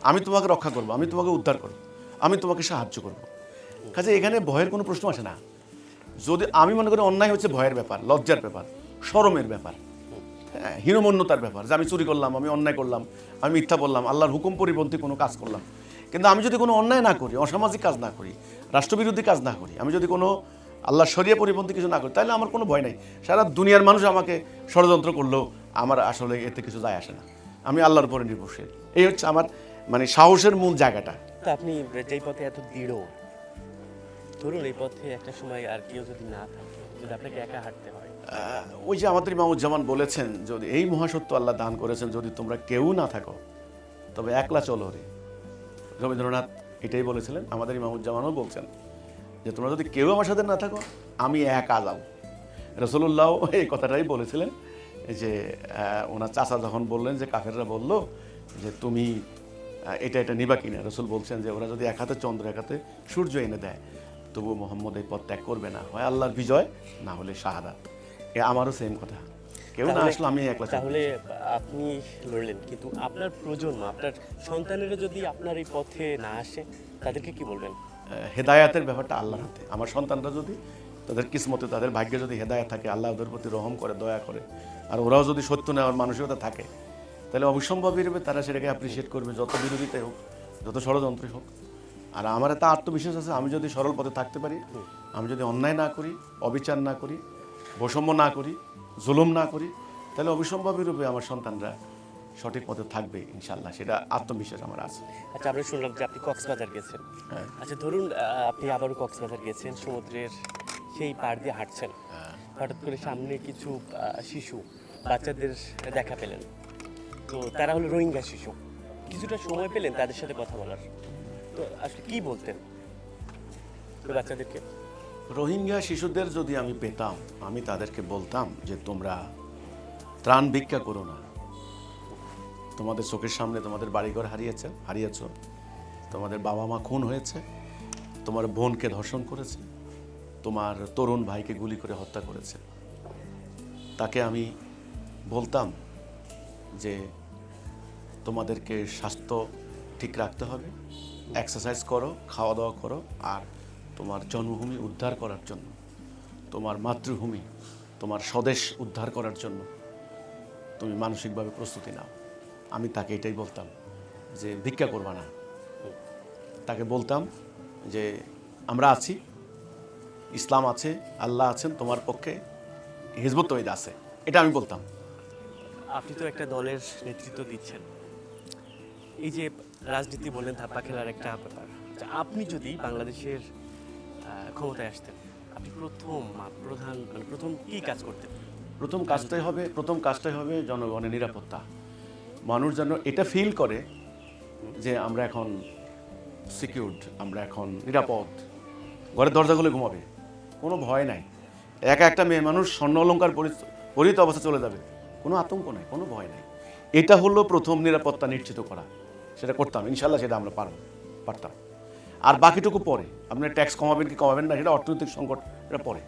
আমি তোমাকে রক্ষা করব, আমি তোমাকে উদ্ধার করব, আমি তোমাকে সাহায্য করব। কাজে এখানে ভয়ের কোনো প্রশ্ন আসে না। যদি আমি মনে করি অন্যায় হচ্ছে ভয়ের ব্যাপার, লজ্জার ব্যাপার, শরমের ব্যাপার, হ্যাঁ, হীনমন্যতার ব্যাপার, যে আমি চুরি করলাম, আমি অন্যায় করলাম, আমি মিথ্যা বললাম, আল্লাহর হুকুম পরিপন্থী কোনো কাজ করলাম। কিন্তু আমি যদি কোনো অন্যায় না করি, অসামাজিক কাজ না করি, রাষ্ট্রবিরোধী কাজ না করি, আমি যদি কোনো আল্লাহর শরিয়া পরিপন্থী কিছু না করি, তাহলে আমার কোনো ভয় নাই। সারা দুনিয়ার মানুষ আমাকে ষড়যন্ত্র করলেও আমার আসলে এতে কিছু যায় আসে না। আমি আল্লাহর উপরে নির্ভরশীল। এই হচ্ছে আমার মানে সাহসের মূল জায়গাটা। তা আপনি যেই পথে এত দৃঢ়, ধরুন এই পথে একটা সময় আর কেউ যদি না থাকে, যদি আপনাকে একা হাঁটতে হয়, ওই যে আমাদের ইমামুজ্জামান বলেছেন, যদি এই মহাসত্য আল্লাহ দান করেছেন, যদি তোমরা কেউ না থাকো তবে একলা চলো রে। রবীন্দ্রনাথ এটাই বলেছিলেন, আমাদের ইমামুজ্জামানও বলছেন যে তোমরা যদি কেউ আমার সাথে না থাকো আমি একা যাও। রাসূলুল্লাহ এই কথাটাই বলেছিলেন, যে ওনার চাচা যখন বললেন যে কাফেররা বলল যে তুমি এটা নিবা কিনা, রাসূল বলছেন যে ওরা যদি এক হাতে চন্দ্র এক হাতে সূর্য এনে দেয়, তবুও মোহাম্মদ এই পথ ত্যাগ করবে না, হয় আল্লাহর বিজয় না হলে শাহাদাত। আমারও সেম কথা, কেউ না আসলে আমি একলা। তাহলে আপনি লড়লেন, কিন্তু আপনার প্রজন্ম, আপনার সন্তানেরা যদি আপনার এই পথে না আসে, তাদেরকে কি বলবেন? হেদায়াতের ব্যাপারটা আল্লাহর হাতে। আমার সন্তানরা যদি তাদের কিসমতে, তাদের ভাগ্যে যদি হেদায়াত থাকে, আল্লাহ ওদের প্রতি রহম করে, দয়া করে, আর ওরাও যদি সত্য নেওয়ার মানসিকতা থাকে, তাহলে অবিসম্ভাবী রূপে তারা সেটাকে অ্যাপ্রিসিয়েট করবে, যত বিরোধিতাই হোক, যত ষড়যন্ত্রই হোক। আর আমার একটা আত্মবিশ্বাস আছে, আমি যদি সরল পথে থাকতে পারি, আমি যদি অন্যায় না করি, অবিচার না করি, বৈষম্য না করি, জুলুম না করি, তাহলে অবিসম্ভাবী রূপে আমার সন্তানরা সঠিক পথে থাকবে ইনশাল্লাহ, সেটা আত্মবিশ্বাস আমার আছে। আচ্ছা, আমরা শুনলাম যে আপনি কক্সবাজার গেছেন। হ্যাঁ। আচ্ছা, ধরুন আপনি আবারও কক্সবাজার গেছেন, সমুদ্রের সেই পাড় দিয়ে হাঁটছেন, হঠাৎ করে সামনে কিছু শিশু, বাচ্চাদের দেখা পেলেন। তো তারা হলো রোহিঙ্গা শিশু, কিছুটা সময় পেলেন তাদের সাথে কথা বলার, তো আসলে কি বলতেন ওই বাচ্চাদেরকে? রোহিঙ্গা শিশুদের যদি আমি পেতাম, আমি তাদেরকে বলতাম যে তোমরা ত্রাণ ভিক্ষা করো না। তোমাদের চোখের সামনে তোমাদের বাড়িঘর হারিয়েছ, তোমাদের বাবা মা খুন হয়েছে, তোমার বোনকে ধর্ষণ করেছে, তোমার তরুণ ভাইকে গুলি করে হত্যা করেছে। তাকে আমি বলতাম যে তোমাদেরকে স্বাস্থ্য ঠিক রাখতে হবে, এক্সারসাইজ করো, খাওয়া দাওয়া করো, আর তোমার জন্মভূমি উদ্ধার করার জন্য, তোমার মাতৃভূমি, তোমার স্বদেশ উদ্ধার করার জন্য তুমি মানসিকভাবে প্রস্তুতি নাও। আমি তাকে এটাই বলতাম যে ভিক্ষা করবা না। তাকে বলতাম যে আমরা আছি, ইসলাম আছে, আল্লাহ আছেন তোমার পক্ষে, হিজবুত তৌহিদ আছে, এটা আমি বলতাম। আপনি তো একটা দলের নেতৃত্ব দিচ্ছেন, এই যে রাজনীতি বললেন ধাপ্পা খেলার একটা ব্যাপার, আচ্ছা, আপনি যদি বাংলাদেশের ক্ষমতায় আসতেন, আপনি প্রথম কি কাজ করতেন? প্রথম কাজটাই হবে জনগণের নিরাপত্তা। মানুষ যেন এটা ফিল করে যে আমরা এখন সিকিউরড, আমরা এখন নিরাপদ, ঘরের দরজাগুলো ঘুমাবে, কোনো ভয় নাই। একটা মেয়ে মানুষ স্বর্ণ অলঙ্কার পরিহিত অবস্থা চলে যাবে, কোনো আতঙ্ক নাই, কোনো ভয় নাই। এটা হলো প্রথম নিরাপত্তা নিশ্চিত করা। সেটা করতাম, ইনশাল্লাহ সেটা আমরা পারতাম। আর বাকিটুকু পরে। আপনি ট্যাক্স কমাবেন কি কমাবেন না, সেটা অর্থনৈতিক সংকট, এটা পরে।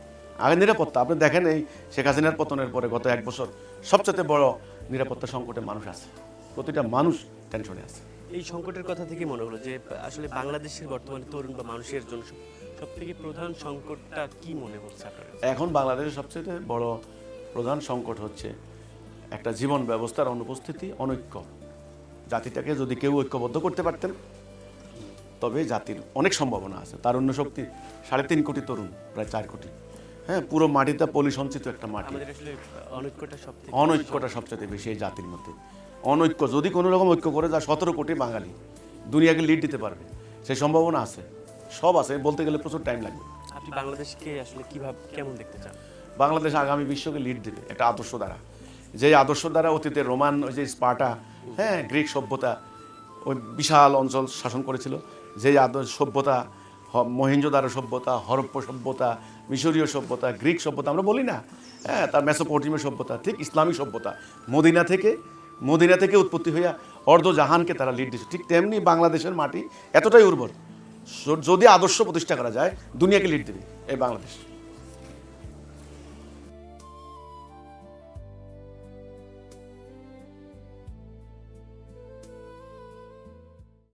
আগে নিরাপত্তা। আপনি দেখেন এই শেখ হাসিনার পতনের পরে গত 1 বছর সবচেয়ে বড় নিরাপত্তা সংকটে মানুষ আছে, প্রতিটা মানুষ টেনশনে আছে। এই সংকটের কথা থেকে মনে হলো যে আসলে বাংলাদেশের বর্তমানে তরুণ বা মানুষের জন্য সব থেকে প্রধান সংকটটা কি মনে হচ্ছে আপনার কাছে? এখন বাংলাদেশের সবচেয়ে বড় প্রধান সংকট হচ্ছে একটা জীবন ব্যবস্থার অনুপস্থিতি, অনৈক্য। জাতিটাকে যদি কেউ ঐক্যবদ্ধ করতে পারতেন তবে জাতির অনেক সম্ভাবনা আছে। তারুণ্য শক্তি 3.5 কোটি তরুণ, প্রায় 4 কোটি। হ্যাঁ, পুরো মাটিটা পলি সঞ্চিত একটা মাটি। আমাদের আসলে অনৈক্যটা সবচেয়ে বেশি এই জাতির মধ্যে। অনৈক্য যদি কোনো রকম ঐক্য করে যা 17 কোটি বাঙালি দুনিয়াকে লিড দিতে পারবে, সেই সম্ভাবনা আছে, সব আছে। বলতে গেলে প্রচুর টাইম লাগবে। আপনি বাংলাদেশকে আসলে কেমন দেখতে চান? বাংলাদেশ আগামী বিশ্বকে লিড দেবে একটা আদর্শ দ্বারা। যে আদর্শ দ্বারা অতীতের রোমান, ওই যে স্পার্টা, হ্যাঁ, গ্রিক সভ্যতা ওই বিশাল অঞ্চল শাসন করেছিল, যে সভ্যতা, মহেঞ্জোদারো সভ্যতা, হরপ্পা সভ্যতা, মিশরীয় সভ্যতা, গ্রিক সভ্যতা আমরা বলি না, হ্যাঁ, তার মেসোপটেমিয় সভ্যতা, ঠিক ইসলামী সভ্যতা, মদিনা থেকে উৎপত্তি হইয়া অর্ধজাহানকে তারা লিড দিচ্ছে। ঠিক তেমনি বাংলাদেশের মাটি এতটাই উর্বর, যদি আদর্শ প্রতিষ্ঠা করা যায় দুনিয়াকে লিড দেবে এই বাংলাদেশ।